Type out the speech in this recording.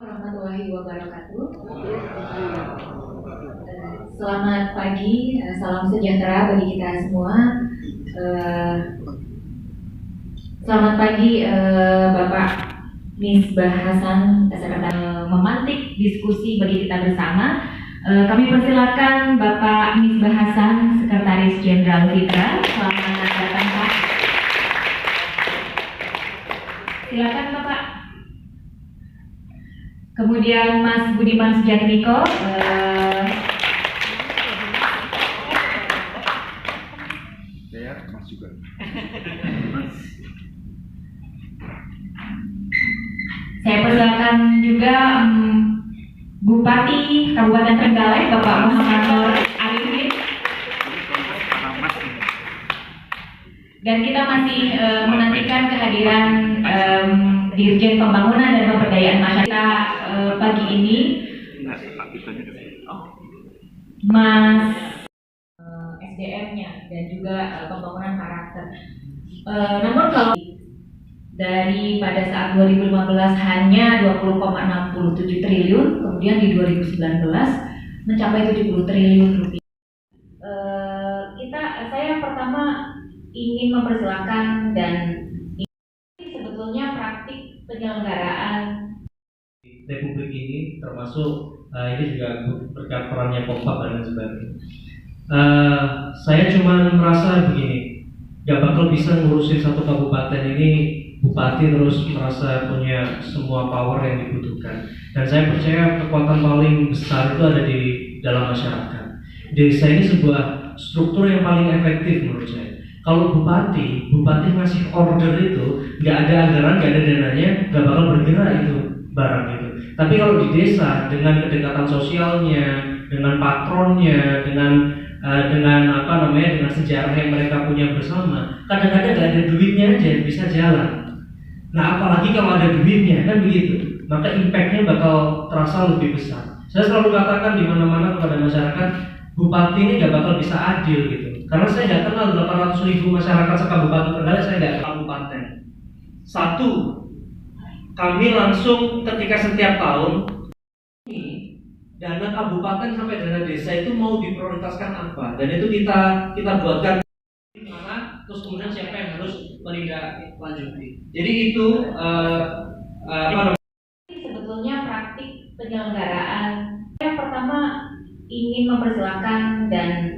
Warahmatullahi wabarakatuh. Selamat pagi, salam sejahtera bagi kita semua. Selamat pagi Bapak Misbah Hasan, Sekretaris, memantik diskusi bagi kita bersama. Kami persilakan Bapak Misbah Hasan, Sekretaris Jenderal Fitra. Selamat datang Pak. Silakan Bapak. Kemudian Mas Budiman Sujatmiko, saya Mas juga. saya persilakan juga Bupati Kabupaten Trenggalek Bapak Muhammad Nur Arifin. Dan kita masih menantikan kehadiran Dirjen Pembangunan dan Pemberdayaan Masyarakat pagi ini, Mas SDM-nya dan juga pembangunan karakter. Namun kalau dari pada saat 2015 hanya 20,67 triliun, kemudian di 2019 mencapai 70 triliun rupiah. Saya pertama ingin mempersilahkan dan sebetulnya praktik penyelenggaraan Republik ini, termasuk ini juga berkat perannya Pokpap dan lain sebagainya. Saya cuma merasa begini, gak bakal bisa ngurusin satu kabupaten ini bupati terus merasa punya semua power yang dibutuhkan. Dan saya percaya kekuatan paling besar itu ada di dalam masyarakat. Desa ini sebuah struktur yang paling efektif menurut saya. Kalau bupati ngasih order itu, nggak ada anggaran, nggak ada dananya, nggak bakal bergerak itu barang itu. Tapi kalau di desa dengan kedekatan sosialnya, dengan patronnya, dengan dengan sejarah yang mereka punya bersama, kadang-kadang nggak ada duitnya aja bisa jalan. Nah apalagi kalau ada duitnya kan begitu, maka impactnya bakal terasa lebih besar. Saya selalu katakan di mana-mana kepada masyarakat, bupati ini nggak bakal bisa adil gitu. Karena saya nggak kenal 800.000 masyarakat sekabupaten Trenggalek, saya nggak kenal kabupaten. Satu, kami langsung ketika setiap tahun dana kabupaten sampai dana desa itu mau diprioritaskan apa, dan itu kita buatkan mana, terus kemudian siapa yang harus menindaklanjuti. Jadi itu sebetulnya praktik penyelenggaraan. Yang pertama ingin mempersilahkan dan